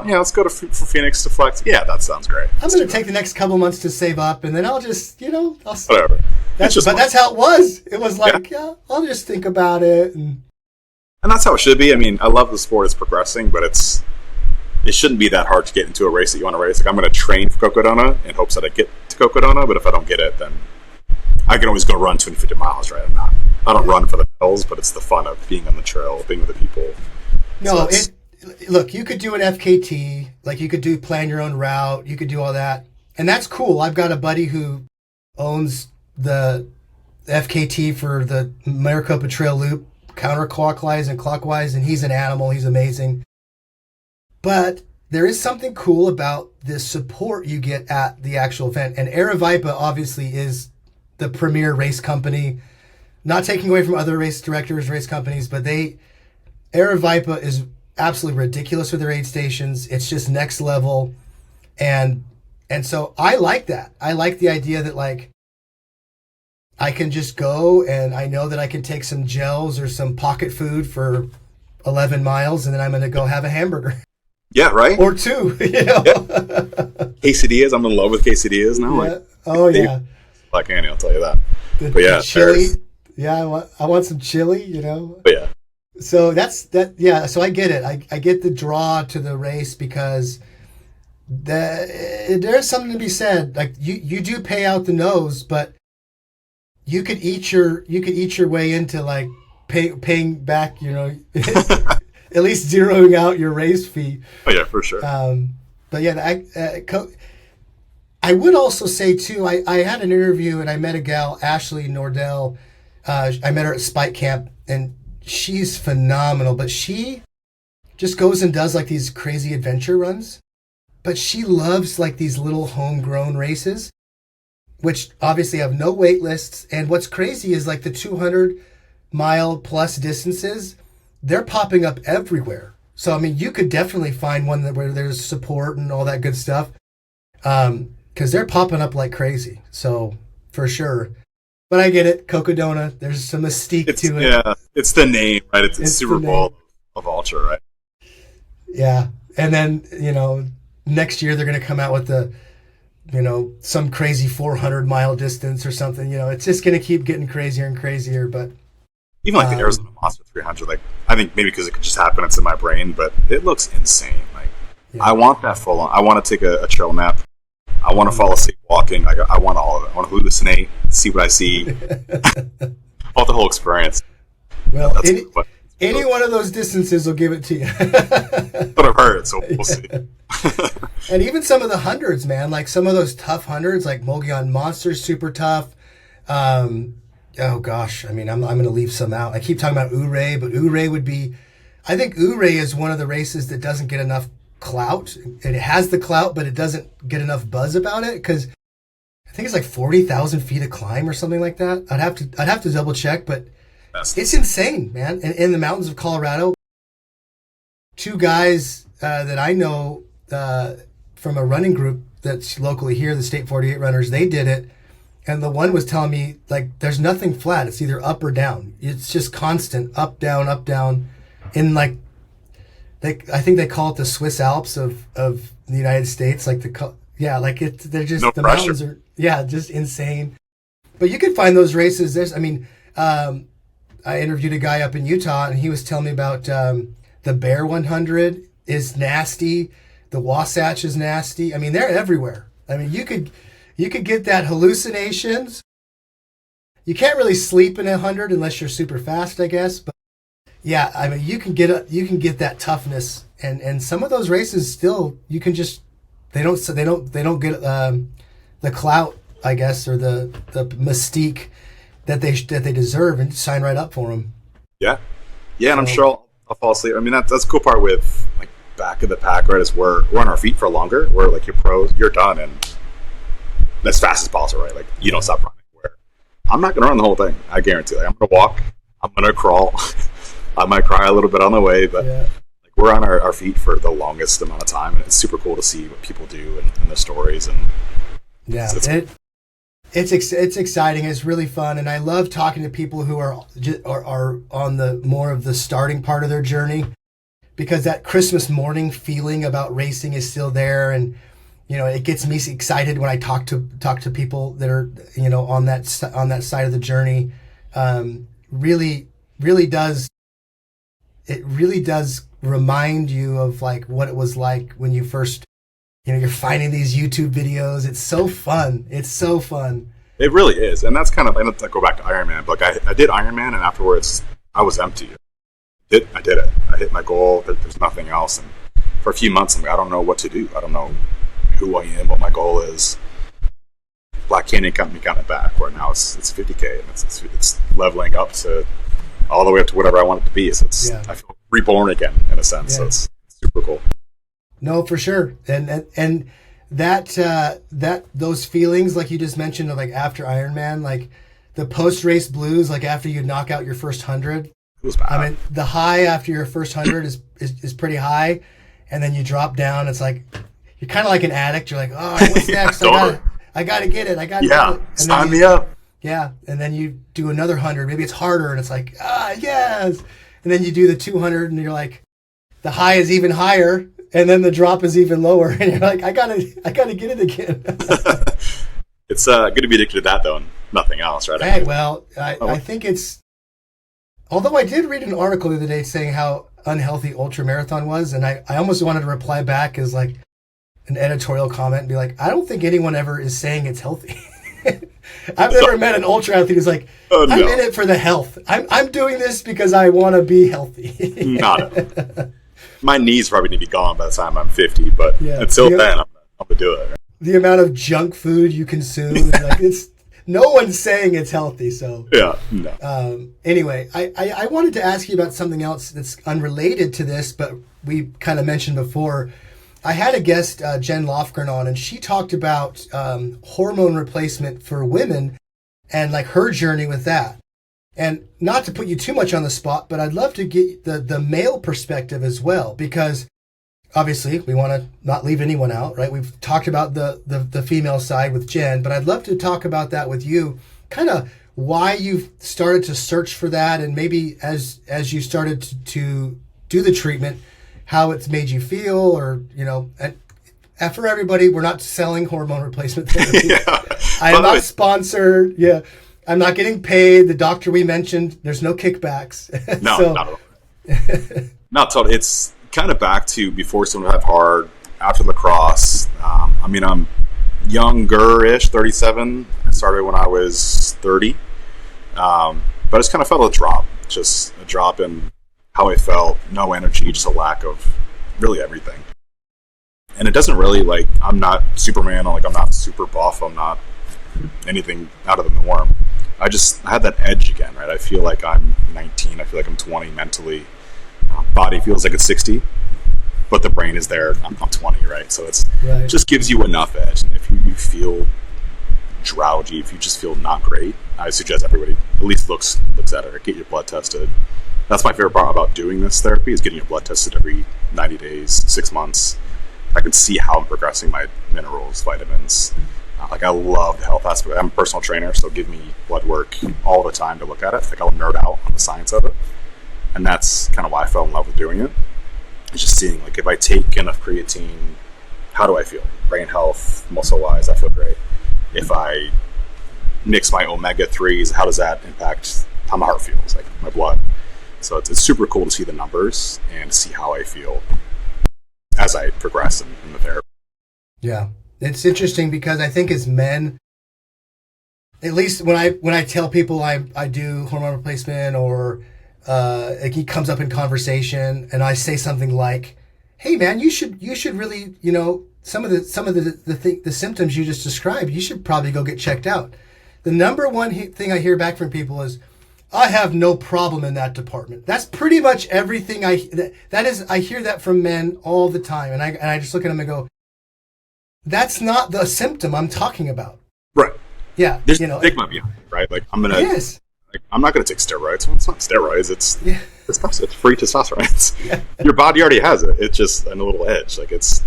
Yeah, let's go for Phoenix to Flex. Yeah, that sounds great. I'm going to take the next couple months to save up, and then I'll just, whatever. That's how it was. It was like, I'll just think about it. And that's how it should be. I love the sport. It's progressing, but it shouldn't be that hard to get into a race that you want to race. Like, I'm going to train for Cocodona in hopes that I get to Cocodona, but if I don't get it, then I can always go run 250 miles, right? I don't run for the medals, but it's the fun of being on the trail, being with the people. No, look, you could do an FKT, like you could plan your own route, you could do all that, and that's cool. I've got a buddy who owns the FKT for the Maricopa Trail Loop, counterclockwise and clockwise, and he's an animal. He's amazing. But there is something cool about the support you get at the actual event, and Aravaipa obviously is the premier race company. Not taking away from other race directors, race companies, but Aravaipa is absolutely ridiculous with their aid stations. It's just next level. And so I like that. I like the idea that I can just go and I know that I can take some gels or some pocket food for 11 miles and then I'm going to go have a hamburger. Yeah, right? Or two, you know? Yeah. Quesadillas, I'm in love with quesadillas now. Yeah. Oh, yeah. Like Annie, I'll tell you that. The yeah, chili. Paris. Yeah, I want some chili, you know? But yeah. So that's that. Yeah, so I get it. I get the draw to the race because there's something to be said. Like you do pay out the nose, but you could eat your way into like paying back, you know, at least zeroing out your race fee. Oh yeah, for sure. But yeah, I would also say too, I had an interview and I met a gal, Ashley Nordell. I met her at Spike Camp and she's phenomenal, but she just goes and does like these crazy adventure runs. But she loves like these little homegrown races, which obviously have no wait lists. And what's crazy is like the 200-mile plus distances, they're popping up everywhere. So, I mean, you could definitely find one where there's support and all that good stuff. Because they're popping up like crazy. So, for sure. But I get it. Cocodona, there's some mystique to it. Yeah, it's the name, right? It's Super Bowl of ultra, right? Yeah. And then, you know, next year they're going to come out with some crazy 400-mile distance or something. You know, it's just going to keep getting crazier and crazier. But even like the Arizona Monster 300, like I think maybe because it could just happen, it's in my brain, but it looks insane. Like I want that full on. I want to take a trail nap. I want to fall asleep walking. I want all of it. I want to hallucinate, see what I see. I want the whole experience. Well, any one of those distances will give it to you. That's what I've heard, so we'll see. And even some of the hundreds, man, like some of those tough hundreds, like Mogollon Monster's super tough. Oh gosh, I mean, I'm going to leave some out. I keep talking about Ouray, but Ouray would be, I think Ouray is one of the races that doesn't get enough clout. It has the clout, but it doesn't get enough buzz about it because I think it's like 40,000 feet of climb or something like that. I'd have to double check, but it's insane, man. In the mountains of Colorado, two guys that I know from a running group that's locally here, the State 48 Runners, they did it. And the one was telling me, like, there's nothing flat. It's either up or down. It's just constant up, down. In, like, I think they call it the Swiss Alps of the United States. Like, they're just, the mountains are, just insane. But you can find those races. I interviewed a guy up in Utah, and he was telling me about the Bear 100 is nasty. The Wasatch is nasty. I mean, they're everywhere. I mean, you could get that hallucinations. You can't really sleep in 100 unless you're super fast, I guess. But yeah, I mean, you can get that toughness, and some of those races still you can just they don't get the clout, I guess, or the mystique that they deserve, and sign right up for them. Yeah, and I'm sure I'll fall asleep. I mean, that's the cool part with like back of the pack, right? Is we're on our feet for longer. We're like you're pros, you're done, and as fast as possible, right? Like you don't stop running. Where I'm not going to run the whole thing. I guarantee. Like, I'm going to walk. I'm going to crawl. I might cry a little bit on the way, but like we're on our feet for the longest amount of time, and it's super cool to see what people do and the stories. And it's exciting. It's really fun, and I love talking to people who are on the more of the starting part of their journey, because that Christmas morning feeling about racing is still there, and you know, it gets me excited when I talk to people that are, you know, on that side of the journey. Really does remind you of like what it was like when you first, you know, you're finding these YouTube videos. It's so fun. It really is, and that's kind of, I go back to Ironman. But like I did Ironman, and afterwards I was empty. I did it. I hit my goal. There's nothing else, and for a few months I'm like, I don't know what to do. I don't know who I am, what my goal is. Black Canyon got me kind of back, where now it's 50K, and it's leveling up to all the way up to whatever I want it to be. So I feel reborn again in a sense. So it's super cool. No, for sure. And that those feelings, like you just mentioned, of like after Ironman, like the post race blues, like after you knock out your first 100. It was bad. I mean, the high after your first 100 is pretty high, and then you drop down. It's like you're kind of like an addict. You're like, oh, what's next? I gotta get it. Sign me up. Yeah. And then you do another 100. Maybe it's harder and it's like, yes. And then you do the 200 and you're like, the high is even higher. And then the drop is even lower. And you're like, I gotta get it again. It's good to be addicted to that, though, and nothing else, right? Hey, well, I think it's, although I did read an article the other day saying how unhealthy ultramarathon was, and I almost wanted to reply back as like an editorial comment and be like, I don't think anyone ever is saying it's healthy. I've never met an ultra athlete who's like, I'm in it for the health. I'm doing this because I want to be healthy. Not it. My knees probably need to be gone by the time I'm 50, but until then, I'm going to do it. Right? The amount of junk food you consume, like it's no one's saying it's healthy. So yeah, no. Anyway, I wanted to ask you about something else that's unrelated to this, but we kind of mentioned before. I had a guest, Jen Lofgren, on, and she talked about hormone replacement for women and like her journey with that. And not to put you too much on the spot, but I'd love to get the male perspective as well, because obviously we want to not leave anyone out, right? We've talked about the female side with Jen, but I'd love to talk about that with you, kind of why you've started to search for that, and maybe as you started to do the treatment, how it's made you feel, or, you know, and for everybody, we're not selling hormone replacement therapy. Yeah. I am not sponsored. Yeah. I'm not getting paid. The doctor we mentioned, there's no kickbacks. No, not at all. Not totally. It's kind of back to before someone had hard, after lacrosse. I mean, I'm younger-ish, 37. I started when I was 30. But I just kind of felt a drop. Just a drop in how I felt. No energy, just a lack of really everything. And it doesn't really, like, I'm not Superman. I'm not super buff. I'm not anything out of the norm. I had that edge again, right? I feel like I'm 19. I feel like I'm 20 mentally. Body feels like it's 60, but the brain is there. I'm 20, right? So it just gives you enough edge. And if you feel drowsy, if you just feel not great, I suggest everybody at least looks at it or get your blood tested. That's my favorite part about doing this therapy, is getting your blood tested every 90 days, 6 months. I can see how I'm progressing my minerals, vitamins. I love the health aspect. I'm a personal trainer, so give me blood work all the time to look at it. I'll nerd out on the science of it. And that's kind of why I fell in love with doing it. It's just seeing, like, if I take enough creatine, how do I feel? Brain health, muscle-wise, I feel great. If I mix my omega-3s, how does that impact how my heart feels, like my blood? So it's super cool to see the numbers and see how I feel as I progress in the therapy. Yeah. It's interesting because I think as men, at least when I tell people I do hormone replacement, or it comes up in conversation and I say something like, "Hey man, you should really, you know, some of the symptoms you just described, you should probably go get checked out." The number one thing I hear back from people is, "I have no problem in that department." That's pretty much everything I hear that from men all the time, and I just look at them and go, that's not the symptom I'm talking about. Right. Yeah. There's stigma behind it, right? Like, I'm not going to take steroids. Well, it's not steroids. It's testosterone. It's free testosterone. Your body already has it. It's just a little edge. Like, there's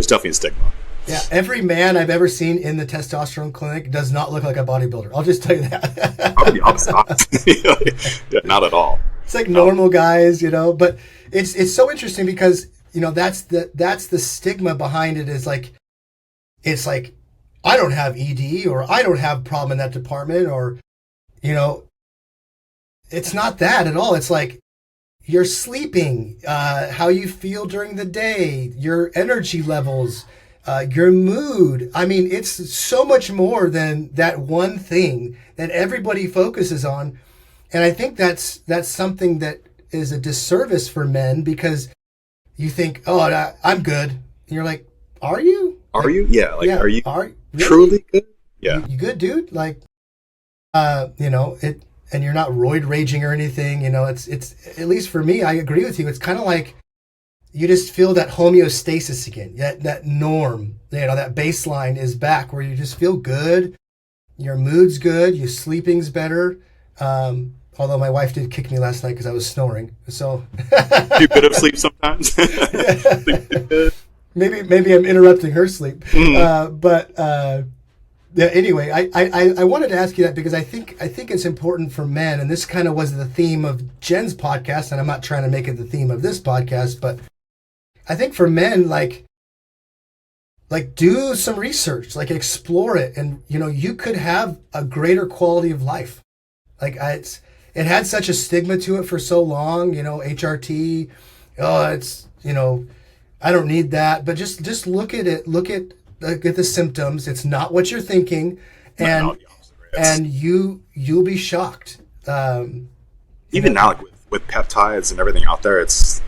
definitely a stigma. Yeah. Every man I've ever seen in the testosterone clinic does not look like a bodybuilder. I'll just tell you that. Probably the opposite. Yeah, not at all. It's like normal guys, you know, but it's so interesting because, you know, that's the stigma behind it, is like, it's like, I don't have ED, or I don't have a problem in that department, or, you know, it's not that at all. It's like, you're sleeping, how you feel during the day, your energy levels, your mood. I mean, it's so much more than that one thing that everybody focuses on. And I think that's something that is a disservice for men, because you think, oh, I'm good. And you're like, are you? Are you? Yeah. Like, are you really? Truly good? Yeah. You good, dude? Like, you know, and you're not roid raging or anything, you know, it's, at least for me, I agree with you. It's kind of like you just feel that homeostasis again, that norm, you know, that baseline is back where you just feel good. Your mood's good. Your sleeping's better. Although my wife did kick me last night because I was snoring. So do a bit of sleep sometimes. Maybe I'm interrupting her sleep. But Yeah, anyway, I wanted to ask you that because I think it's important for men, and this kind of was the theme of Jen's podcast, and I'm not trying to make it the theme of this podcast, but I think for men, like do some research, like explore it, and you could have a greater quality of life. Like it had such a stigma to it for so long, HRT. Oh, it's I don't need that, but just look at it. Look at the symptoms. It's not what you're thinking, and you'll be shocked. Even now, like with peptides and everything out there, it's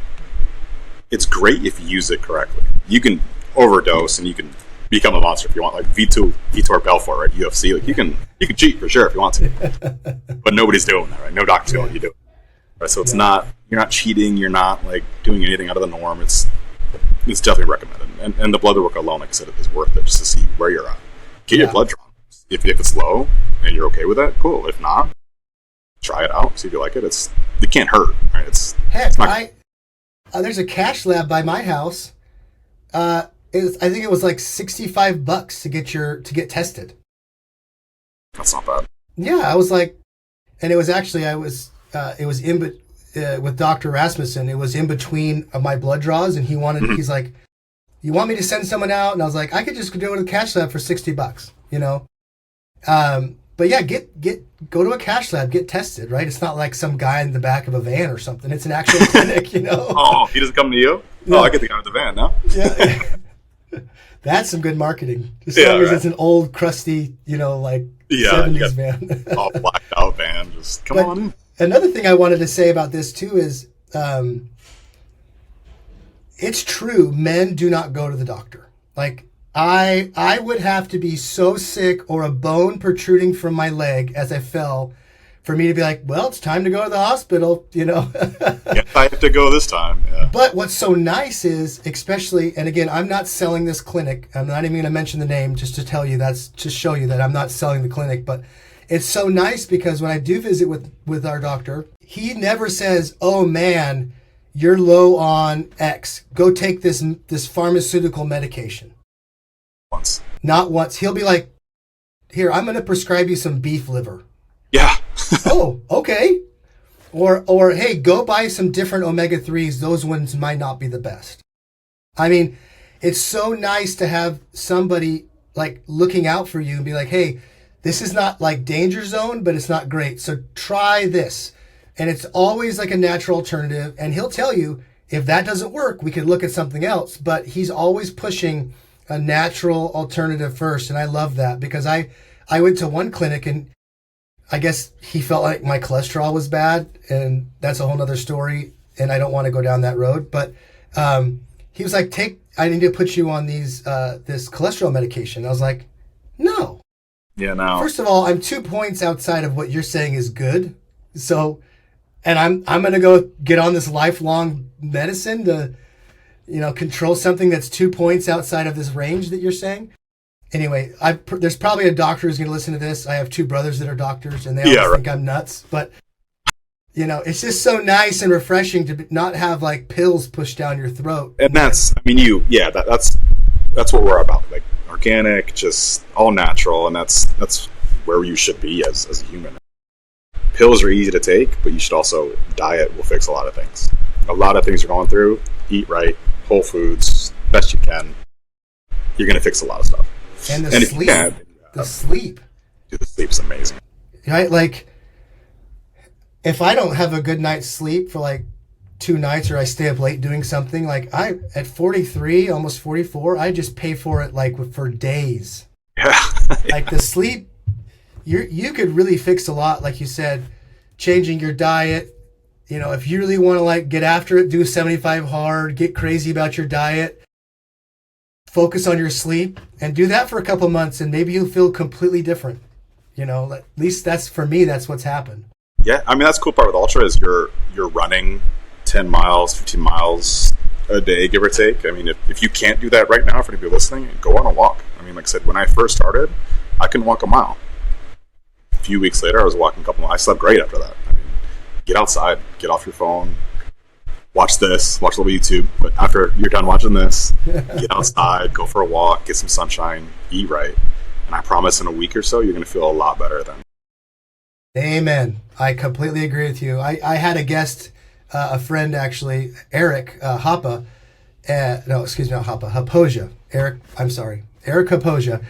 great if you use it correctly. You can overdose and you can become a monster if you want, like Vitor Belfort, right? UFC, like you can cheat for sure if you want to, but nobody's doing that, right? No doctor's going to do it, right? So it's not, you're not cheating, you're not like doing anything out of the norm. It's definitely recommended, and the blood work alone, like I said, is worth it just to see where you're at. Get your blood drawn. If it's low and you're okay with that, cool. If not, try it out, see if you like it. It can't hurt, right? Heck, there's a cash lab by my house. I think it was like $65 to get tested. That's not bad. Yeah, I was like, and it was actually it was with Dr. Rasmussen. It was in between my blood draws, and he's like, "You want me to send someone out?" And I was like, "I could just go to the cash lab for $60, But yeah, go to a cash lab, get tested, right? It's not like some guy in the back of a van or something. It's an actual clinic, Oh, he doesn't come to you? No. Oh, I get the guy with the van now. Yeah. That's some good marketing. As long as it's an old, crusty, 70s van. All blacked out van. Just come on in. Another thing I wanted to say about this, too, is it's true. Men do not go to the doctor. Like, I would have to be so sick or a bone protruding from my leg as I fell for me to be like, well, it's time to go to the hospital, Yeah, I have to go this time. Yeah. But what's so nice is, especially, and again, I'm not selling this clinic. I'm not even going to mention the name just to tell you to show you that I'm not selling the clinic. But it's so nice because when I do visit with our doctor, he never says, oh man, you're low on X. Go take this pharmaceutical medication. Not once. He'll be like, here, I'm going to prescribe you some beef liver. Yeah. Oh, okay. Or hey, go buy some different omega-3s. Those ones might not be the best. I mean, it's so nice to have somebody like looking out for you and be like, hey, this is not like danger zone, but it's not great. So try this. And it's always like a natural alternative. And he'll tell you, if that doesn't work, we could look at something else. But he's always pushing a natural alternative first. And I love that because I went to one clinic and I guess he felt like my cholesterol was bad, and that's a whole nother story, and I don't want to go down that road. But he was like, I need to put you on this cholesterol medication. I was like, no. Yeah, no. First of all, I'm 2 points outside of what you're saying is good. So, and I'm going to go get on this lifelong medicine to, control something that's 2 points outside of this range that you're saying. Anyway, there's probably a doctor who's going to listen to this. I have two brothers that are doctors, and they always think I'm nuts. But, it's just so nice and refreshing to not have, like, pills pushed down your throat. And that's what we're about. Like, organic, just all natural, and that's where you should be as a human. Pills are easy to take, but you should also, diet will fix a lot of things. A lot of things you're going through, eat right, whole foods, best you can. You're going to fix a lot of stuff. And the sleep. The sleep. Dude, the sleep's amazing. Right? Like, if I don't have a good night's sleep for like 2 nights or I stay up late doing something, like at 43, almost 44, I just pay for it like for days. Yeah. Like the sleep, you could really fix a lot, like you said, changing your diet. If you really want to like get after it, do 75 hard, get crazy about your diet. Focus on your sleep and do that for a couple months and maybe you'll feel completely different. At least that's for me, that's what's happened. Yeah. I mean, that's the cool part with Ultra is you're running 10 miles, 15 miles a day, give or take. I mean, if you can't do that right now, for anybody listening, go on a walk. I mean, like I said, when I first started, I couldn't walk a mile. A few weeks later, I was walking a couple miles. I slept great after that. I mean, get outside, get off your phone, watch a little YouTube, but after you're done watching this, get outside, go for a walk, get some sunshine, eat right, And I promise in a week or so, you're going to feel a lot better then. Amen. I completely agree with you. I had a guest, a friend actually, Eric Hapa. No, excuse me, not Hapa, Hapoja. Eric Hapoja.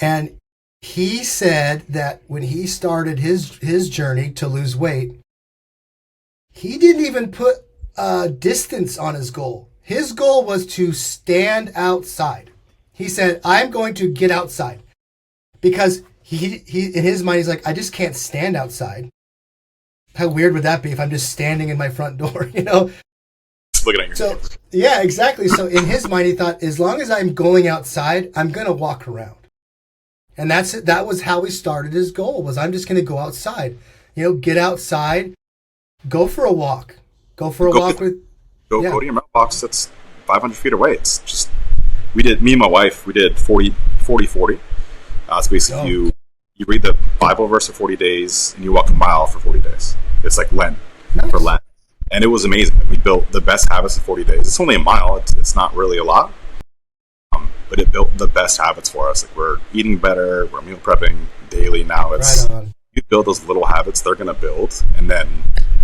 And he said that when he started his journey to lose weight, he didn't even put distance on his goal. His goal was to stand outside. He said, I'm going to get outside. Because he in his mind, he's like, I just can't stand outside. How weird would that be if I'm just standing in my front door, you know? Just looking at your So, yeah, exactly. So in his mind, he thought, as long as I'm going outside, I'm going to walk around. And that was how he started his goal, was I'm just going to go outside. You know, get outside, go for a walk. Go for a walk with... Go to your mailbox that's 500 feet away. It's just... Me and my wife, we did 40-40. So basically you read the Bible verse for 40 days and you walk a mile for 40 days. It's like Lent for Lent. And it was amazing. We built the best habits in 40 days. It's only a mile. It's not really a lot. But it built the best habits for us. Like, we're eating better. We're meal prepping daily now. It's right on. You build those little habits, they're going to build. And then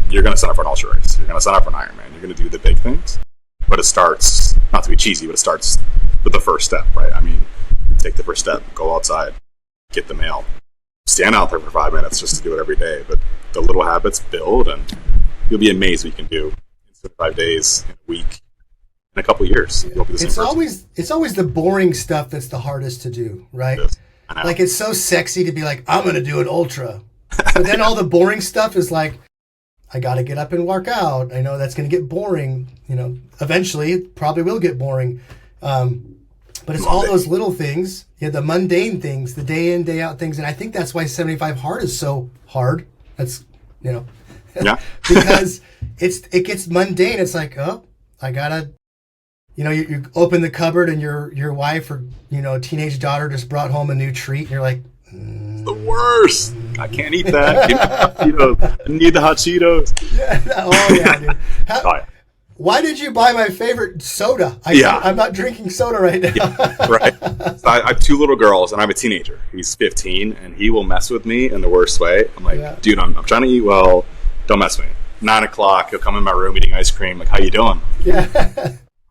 you're going to sign up for an ultra race. You're going to sign up for an Ironman. You're going to do the big things. But it starts, not to be cheesy, but it starts with the first step, right? I mean, take the first step, go outside, get the mail, stand out there for 5 minutes just to do it every day. But the little habits build, and you'll be amazed what you can do in 5 days, in a week, in a couple of years. You'll be the same person. It's always the boring stuff that's the hardest to do, right? Like, it's so sexy to be like, I'm going to do an ultra. But then all the boring stuff is like, I got to get up and work out. I know that's going to get boring. You know, eventually it probably will get boring. But it's all those little things, the mundane things, the day in, day out things. And I think that's why 75 hard is so hard. That's, yeah. Because it gets mundane. It's like, oh, I gotta, you open the cupboard and your wife or, teenage daughter just brought home a new treat. And you're like, the worst. I can't eat that. Give me the hot Cheetos. I need the hot Cheetos. Yeah. Oh, yeah, dude. Why did you buy my favorite soda? I'm not drinking soda right now. Yeah, right. So I have 2 little girls, and I have a teenager. He's 15, and he will mess with me in the worst way. I'm like, dude, I'm trying to eat well. Don't mess with me. 9 o'clock, he'll come in my room eating ice cream. Like, how you doing? Yeah.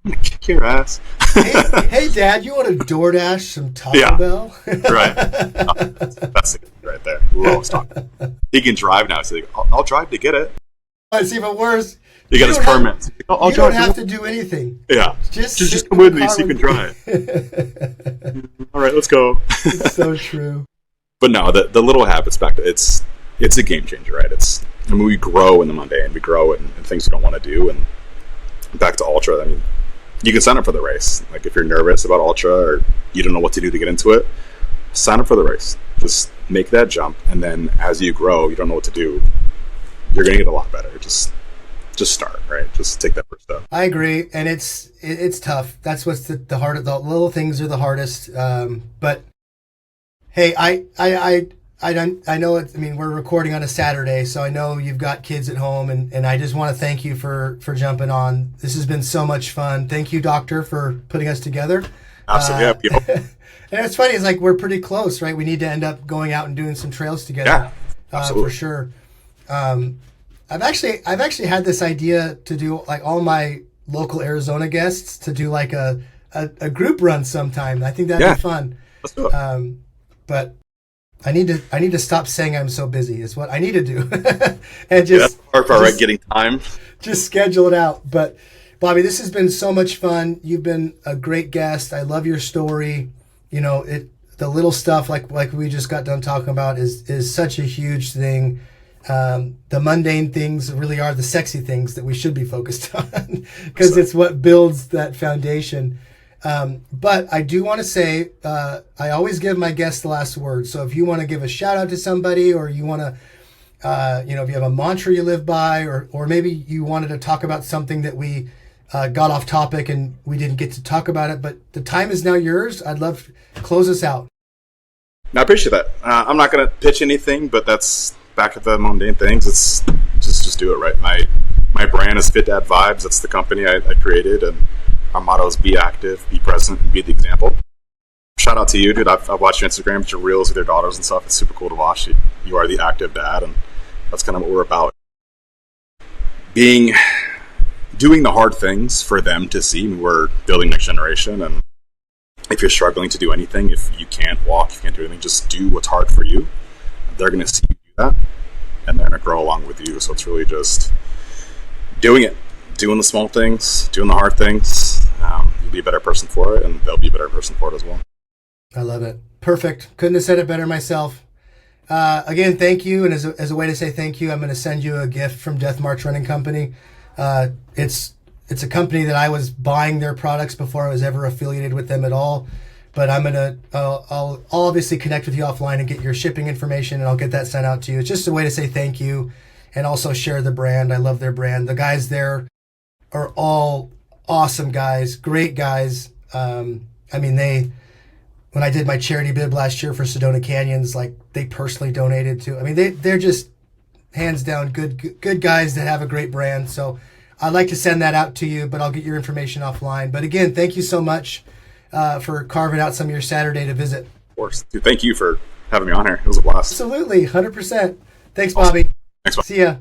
I'm going to kick your ass. hey, Dad, you want to DoorDash some Taco Bell? Right. That's it right there. Lowest Taco. He can drive now. So I'll drive to get it. It's even worse. You got his permit. You don't have to do anything. Yeah. Just come with me so you can drive. All right, let's go. It's so true. But no, the little habits back to it's a game changer, right? We grow in the mundane. We grow in things we don't want to do. And back to ultra, I mean, you can sign up for the race. Like, if you're nervous about ultra or you don't know what to do to get into it, sign up for the race. Just make that jump. And then as you grow, you don't know what to do, you're going to get a lot better. Just start, right? Just take that first step. I agree, and it's tough. That's what's the hardest. The little things are the hardest. But hey, I know it. I mean, we're recording on a Saturday, so I know you've got kids at home, and I just want to thank you for jumping on. This has been so much fun. Thank you, Doctor, for putting us together. Absolutely. And it's funny. It's like we're pretty close, right? We need to end up going out and doing some trails together. Yeah, absolutely. For sure. I've actually had this idea to do, like, all my local Arizona guests to do like a group run sometime. I think that'd be fun. Let's do it. But I need to stop saying I'm so busy is what I need to do. And just that's right, getting time. Just schedule it out. But Bobby, this has been so much fun. You've been a great guest. I love your story. The little stuff like we just got done talking about is such a huge thing. The mundane things really are the sexy things that we should be focused on because it's what builds that foundation. But I do want to say, I always give my guests the last word. So if you want to give a shout out to somebody, or you want to, if you have a mantra you live by, or maybe you wanted to talk about something that we got off topic and we didn't get to talk about it, but the time is now yours. I'd love to close us out. I appreciate that. I'm not going to pitch anything, but that's back at the mundane things. It's just do it right. My brand is Fit Dad Vibes. That's the company I created, and our motto is be active, be present, and be the example. I'm shout out to you, dude. I've watched your Instagram, your reels with your daughters and stuff. It's super cool to watch. You are the active dad, and that's kind of what we're about. Doing the hard things for them to see. We're building next generation, and if you're struggling to do anything, if you can't walk, if you can't do anything, just do what's hard for you. They're going to see you do that, and they're going to grow along with you. So it's really just doing it, doing the small things, doing the hard things. You'll be a better person for it, and they'll be a better person for it as well. I love it. Perfect. Couldn't have said it better myself. Again, thank you. And as a way to say thank you, I'm going to send you a gift from Death March Running Company. It's a company that I was buying their products before I was ever affiliated with them at all. But I'll obviously connect with you offline and get your shipping information, and I'll get that sent out to you. It's just a way to say thank you and also share the brand. I love their brand. The guys there are all awesome guys, great guys. When I did my charity bid last year for Sedona Canyons, like they personally donated to. They're just hands down good guys that have a great brand. So I'd like to send that out to you, but I'll get your information offline. But again, thank you so much for carving out some of your Saturday to visit. Of course. Dude, thank you for having me on here. It was a blast. Absolutely. 100%. Thanks, Bobby. Thanks, Bobby. See ya.